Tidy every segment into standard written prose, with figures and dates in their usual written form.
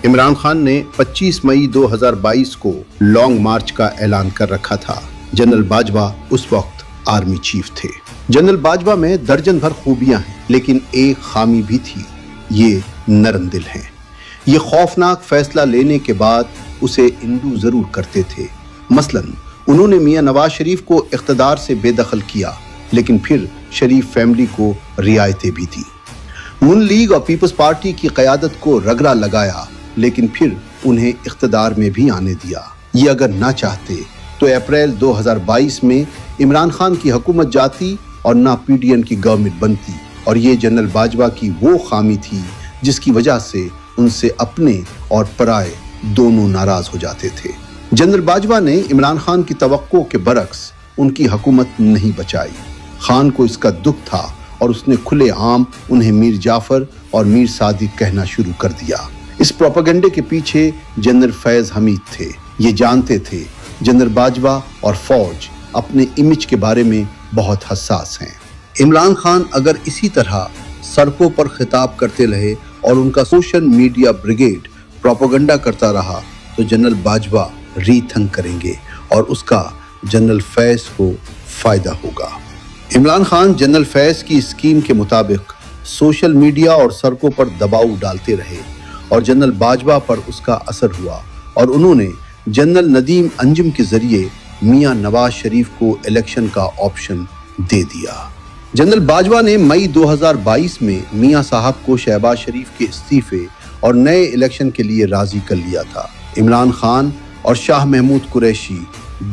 عمران خان نے 25 مئی 2022 کو long march کا اعلان کر رکھا تھا۔ جنرل باجوہ اس وقت آرمی چیف تھے۔ جنرل باجوہ میں درجن بھر خوبیاں ہیں، لیکن ایک خامی بھی تھی، یہ نرم دل ہیں۔ یہ خوفناک فیصلہ لینے کے بعد اسے اندو ضرور کرتے تھے۔ مثلا انہوں نے میاں نواز شریف کو اقتدار سے بے دخل کیا، لیکن پھر شریف فیملی کو رعایتیں بھی دی۔ ن لیگ اور پیپلز پارٹی کی قیادت کو رگڑا لگایا، لیکن پھر انہیں اقتدار میں بھی آنے دیا۔ یہ اگر نہ چاہتے تو اپریل 2022 میں عمران خان کی حکومت جاتی اور نہ پی ڈی ایم کی گورنمنٹ بنتی، اور یہ جنرل باجوہ کی وہ خامی تھی جس کی وجہ سے ان سے اپنے اور پرائے دونوں ناراض ہو جاتے تھے۔ جنرل باجوہ نے عمران خان کی توقع کے برعکس ان کی حکومت نہیں بچائی۔ خان کو اس کا دکھ تھا اور اس نے کھلے عام انہیں میر جعفر اور میر صادق کہنا شروع کر دیا۔ اس پروپیگنڈے کے پیچھے جنرل فیض حمید تھے۔ یہ جانتے تھے جنرل باجوہ اور فوج اپنے امیج کے بارے میں بہت حساس ہیں۔ عمران خان اگر اسی طرح سڑکوں پر خطاب کرتے رہے اور ان کا سوشل میڈیا بریگیڈ پروپیگنڈا کرتا رہا تو جنرل باجوہ ری تھنگ کریں گے اور اس کا جنرل فیض کو فائدہ ہوگا۔ عمران خان جنرل فیض کی اسکیم کے مطابق سوشل میڈیا اور سڑکوں پر دباؤ ڈالتے رہے اور جنرل باجوہ پر اس کا اثر ہوا، اور انہوں نے جنرل ندیم انجم کے ذریعے میاں نواز شریف کو الیکشن کا آپشن دے دیا۔ جنرل باجوہ نے مئی 2022 میں میاں صاحب کو شہباز شریف کے استعفے اور نئے الیکشن کے لیے راضی کر لیا تھا۔ عمران خان اور شاہ محمود قریشی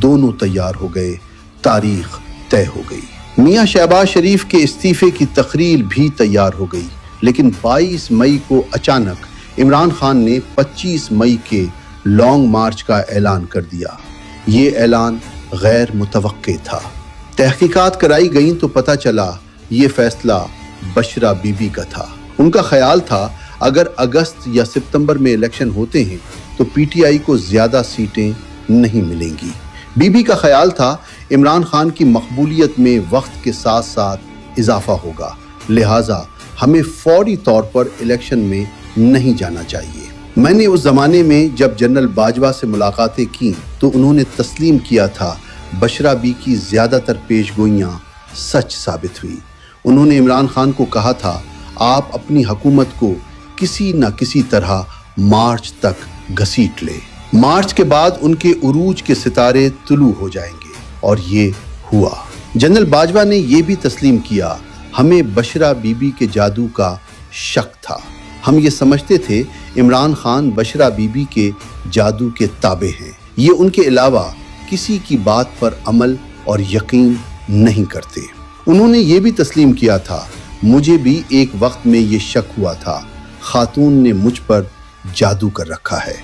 دونوں تیار ہو گئے، تاریخ طے ہو گئی۔ میاں شہباز شریف کے استعفے کی تقریر بھی تیار ہو گئی، لیکن 22 مئی کو اچانک عمران خان نے 25 مئی کے لانگ مارچ کا اعلان کر دیا۔ یہ اعلان غیر متوقع تھا۔ تحقیقات کرائی گئیں تو پتہ چلا یہ فیصلہ بشرا بی بی کا تھا۔ ان کا خیال تھا اگر اگست یا ستمبر میں الیکشن ہوتے ہیں تو پی ٹی آئی کو زیادہ سیٹیں نہیں ملیں گی۔ بی بی کا خیال تھا عمران خان کی مقبولیت میں وقت کے ساتھ ساتھ اضافہ ہوگا، لہٰذا ہمیں فوری طور پر الیکشن میں نہیں جانا چاہیے۔ میں نے اس زمانے میں جب جنرل باجوہ سے ملاقاتیں کیں تو انہوں نے تسلیم کیا تھا بشرا بی کی زیادہ تر پیش گوئیاں سچ ثابت ہوئی۔ انہوں نے عمران خان کو کہا تھا آپ اپنی حکومت کو کسی نہ کسی طرح مارچ تک گھسیٹ لے۔ مارچ کے بعد ان کے عروج کے ستارے طلوع ہو جائیں گے، اور یہ ہوا۔ جنرل باجوہ نے یہ بھی تسلیم کیا ہمیں بشرا بی بی کے جادو کا شک تھا۔ ہم یہ سمجھتے تھے عمران خان بشرا بی بی کے جادو کے تابع ہیں، یہ ان کے علاوہ کسی کی بات پر عمل اور یقین نہیں کرتے۔ انہوں نے یہ بھی تسلیم کیا تھا مجھے بھی ایک وقت میں یہ شک ہوا تھا خاتون نے مجھ پر جادو کر رکھا ہے۔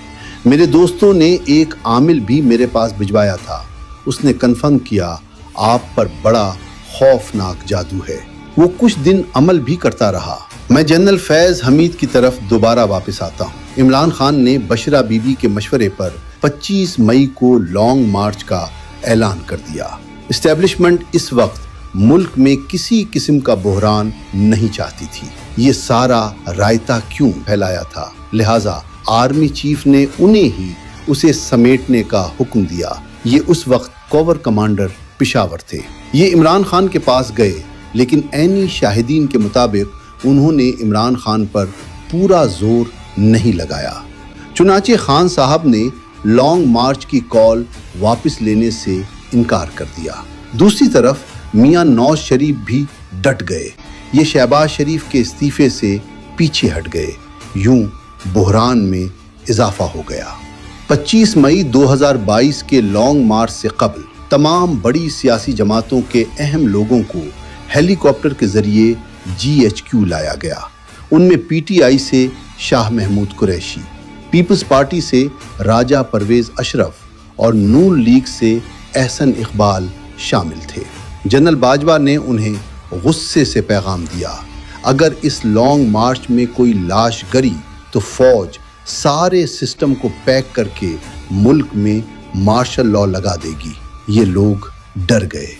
میرے دوستوں نے ایک عامل بھی میرے پاس بھجوایا تھا، اس نے کنفرم کیا آپ پر بڑا خوفناک جادو ہے۔ وہ کچھ دن عمل بھی کرتا رہا۔ میں جنرل فیض حمید کی طرف دوبارہ واپس آتا ہوں۔ عمران خان نے بشرا بی بی کے مشورے پر 25 مئی کو لانگ مارچ کا اعلان کر دیا۔ اسٹیبلشمنٹ اس وقت ملک میں کسی قسم کا بحران نہیں چاہتی تھی۔ یہ سارا رائتا کیوں پھیلایا تھا، لہٰذا آرمی چیف نے انہیں ہی اسے سمیٹنے کا حکم دیا۔ یہ اس وقت کور کمانڈر پشاور تھے۔ یہ عمران خان کے پاس گئے، لیکن عینی شاہدین کے مطابق انہوں نے عمران خان پر پورا زور نہیں لگایا۔ چنانچہ خان صاحب نے لانگ مارچ کی کال واپس لینے سے انکار کر دیا۔ دوسری طرف میاں نواز شریف بھی ڈٹ گئے۔ یہ شہباز شریف کے استعفے سے پیچھے ہٹ گئے۔ یوں بحران میں اضافہ ہو گیا۔ 25 مئی 2022 کے لانگ مارچ سے قبل تمام بڑی سیاسی جماعتوں کے اہم لوگوں کو ہیلی کاپٹر کے ذریعے GHQ لایا گیا۔ ان میں پی ٹی آئی سے شاہ محمود قریشی، پیپلز پارٹی سے راجہ پرویز اشرف اور نون لیگ سے احسن اقبال شامل تھے۔ جنرل باجوہ نے انہیں غصے سے پیغام دیا اگر اس لانگ مارچ میں کوئی لاش گری تو فوج سارے سسٹم کو پیک کر کے ملک میں مارشل لاء لگا دے گی۔ یہ لوگ ڈر گئے۔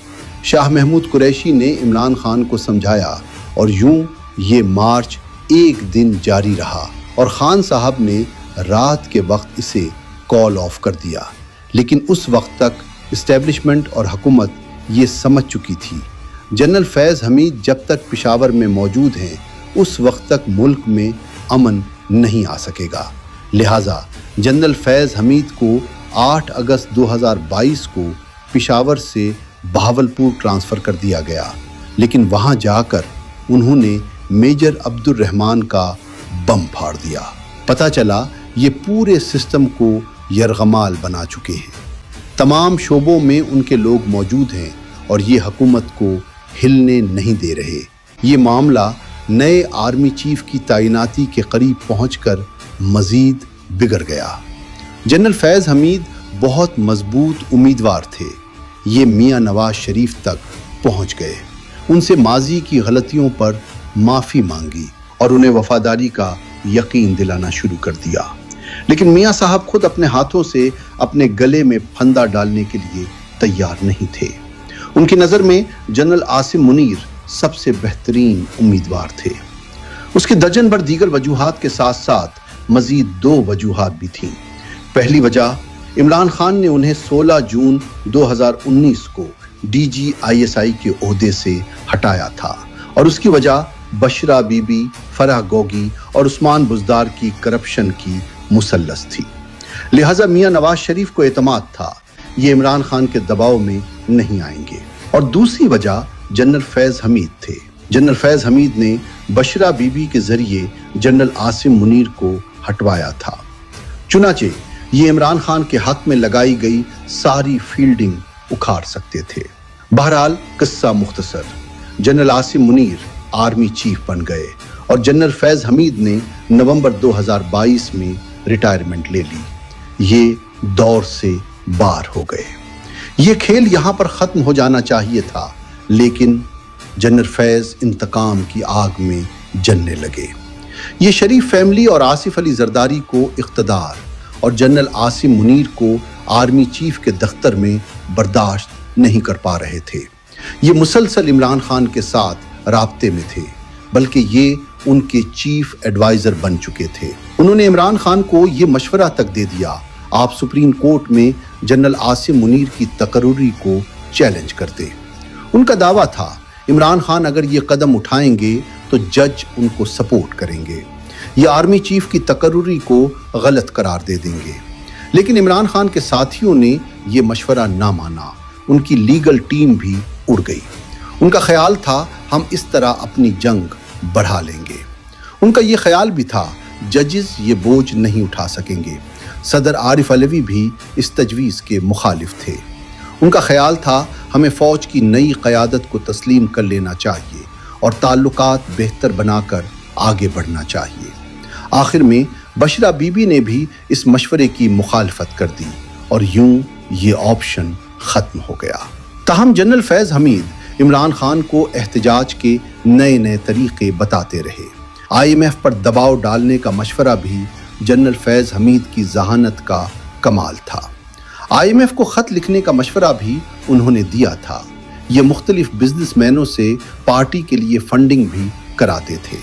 شاہ محمود قریشی نے عمران خان کو سمجھایا اور یوں یہ مارچ ایک دن جاری رہا اور خان صاحب نے رات کے وقت اسے کال آف کر دیا، لیکن اس وقت تک اسٹیبلشمنٹ اور حکومت یہ سمجھ چکی تھی جنرل فیض حمید جب تک پشاور میں موجود ہیں اس وقت تک ملک میں امن نہیں آ سکے گا۔ لہٰذا جنرل فیض حمید کو 8 اگست 2022 کو پشاور سے بہاولپور ٹرانسفر کر دیا گیا، لیکن وہاں جا کر انہوں نے میجر عبد الرحمان کا بم پھاڑ دیا۔ پتہ چلا یہ پورے سسٹم کو یرغمال بنا چکے ہیں، تمام شعبوں میں ان کے لوگ موجود ہیں اور یہ حکومت کو ہلنے نہیں دے رہے۔ یہ معاملہ نئے آرمی چیف کی تعیناتی کے قریب پہنچ کر مزید بگڑ گیا۔ جنرل فیض حمید بہت مضبوط امیدوار تھے، یہ میاں نواز شریف تک پہنچ گئے، ان سے ماضی کی غلطیوں پر معافی مانگی اور انہیں وفاداری کا یقین دلانا شروع کر دیا، لیکن میاں صاحب خود اپنے ہاتھوں سے اپنے گلے میں پھندا ڈالنے کے لیے تیار نہیں تھے۔ ان کی نظر میں جنرل عاصم منیر سب سے بہترین امیدوار تھے۔ اس کے درجن بھر دیگر وجوہات کے ساتھ ساتھ مزید 2 وجوہات بھی تھیں۔ پہلی وجہ، عمران خان نے انہیں 16 جون 2019 کو DGISI کے عہدے سے ہٹایا تھا، اور اس کی وجہ بشرا بی بی، فرح گوگی اور عثمان بزدار کی کرپشن کی مثلث تھی۔ لہٰذا میاں نواز شریف کو اعتماد تھا یہ عمران خان کے دباؤ میں نہیں آئیں گے۔ اور دوسری وجہ جنرل فیض حمید تھے۔ جنرل فیض حمید نے بشرا بی بی کے ذریعے جنرل عاصم منیر کو ہٹوایا تھا، چنانچہ یہ عمران خان کے حق میں لگائی گئی ساری فیلڈنگ اکھاڑ سکتے تھے۔ بہرحال قصہ مختصر، general Asim Munir army chief بن گئے اور جنرل فیض حمید نے نومبر 2022 میں ریٹائرمنٹ لے لی۔ یہ دور سے باہر ہو گئے۔ یہ کھیل یہاں پر ختم ہو جانا چاہیے تھا، لیکن جنرل فیض انتقام کی آگ میں جلنے لگے۔ یہ شریف فیملی اور آصف علی زرداری کو اقتدار اور جنرل عاصم منیر کو آرمی چیف کے دفتر میں برداشت نہیں کر پا رہے تھے۔ یہ مسلسل عمران خان کے ساتھ رابطے میں تھے، بلکہ یہ ان کے چیف ایڈوائزر بن چکے تھے۔ انہوں نے عمران خان کو یہ مشورہ تک دے دیا آپ سپریم کورٹ میں جنرل عاصم منیر کی تقرری کو چیلنج کرتے۔ ان کا دعویٰ تھا عمران خان اگر یہ قدم اٹھائیں گے تو جج ان کو سپورٹ کریں گے، یہ آرمی چیف کی تقرری کو غلط قرار دے دیں گے۔ لیکن عمران خان کے ساتھیوں نے یہ مشورہ نہ مانا، ان کی لیگل ٹیم بھی اڑ گئی۔ ان کا خیال تھا ہم اس طرح اپنی جنگ بڑھا لیں گے۔ ان کا یہ خیال بھی تھا ججز یہ بوجھ نہیں اٹھا سکیں گے۔ صدر عارف علوی بھی اس تجویز کے مخالف تھے۔ ان کا خیال تھا ہمیں فوج کی نئی قیادت کو تسلیم کر لینا چاہیے اور تعلقات بہتر بنا کر آگے بڑھنا چاہیے۔ آخر میں بشرا بی بی نے بھی اس مشورے کی مخالفت کر دی اور یوں یہ آپشن ختم ہو گیا۔ تاہم جنرل فیض حمید عمران خان کو احتجاج کے نئے نئے طریقے بتاتے رہے۔ IMF پر دباؤ ڈالنے کا مشورہ بھی جنرل فیض حمید کی ذہانت کا کمال تھا۔ IMF کو خط لکھنے کا مشورہ بھی انہوں نے دیا تھا۔ یہ مختلف بزنس مینوں سے پارٹی کے لیے فنڈنگ بھی کراتے تھے۔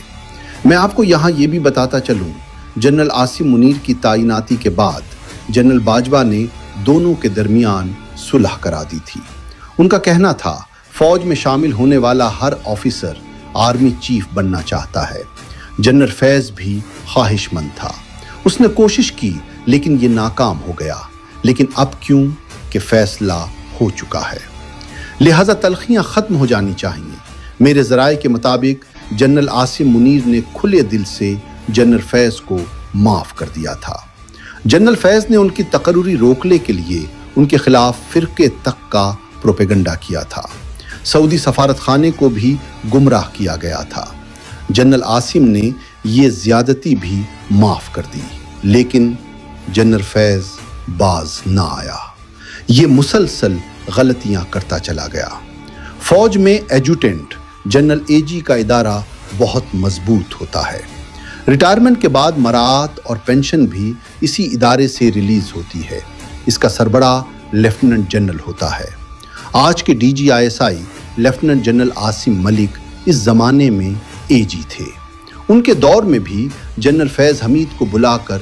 میں آپ کو یہاں یہ بھی بتاتا چلوں، جنرل عاصم منیر کی تعیناتی کے بعد جنرل باجوہ نے دونوں کے درمیان صلح کرا دی تھی۔ ان کا کہنا تھا فوج میں شامل ہونے والا ہر آفیسر آرمی چیف بننا چاہتا ہے۔ جنرل فیض بھی خواہش مند تھا، اس نے کوشش کی لیکن یہ ناکام ہو گیا۔ لیکن اب کیوں کہ فیصلہ ہو چکا ہے، لہذا تلخیاں ختم ہو جانی چاہیے۔ میرے ذرائع کے مطابق جنرل عاصم منیر نے کھلے دل سے جنرل فیض کو معاف کر دیا تھا۔ جنرل فیض نے ان کی تقرری روکنے کے لیے ان کے خلاف فرقے تک کا پروپیگنڈا کیا تھا۔ سعودی سفارت خانے کو بھی گمراہ کیا گیا تھا۔ جنرل عاصم نے یہ زیادتی بھی معاف کر دی، لیکن جنرل فیض باز نہ آیا۔ یہ مسلسل غلطیاں کرتا چلا گیا۔ فوج میں ایڈجوٹنٹ جنرل AG کا ادارہ بہت مضبوط ہوتا ہے۔ ریٹائرمنٹ کے بعد مراعات اور پینشن بھی اسی ادارے سے ریلیز ہوتی ہے۔ اس کا سربراہ لیفٹیننٹ جنرل ہوتا ہے۔ آج کے DGISI لیفٹیننٹ جنرل عاصم ملک اس زمانے میں AG تھے۔ ان کے دور میں بھی جنرل فیض حمید کو بلا کر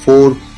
4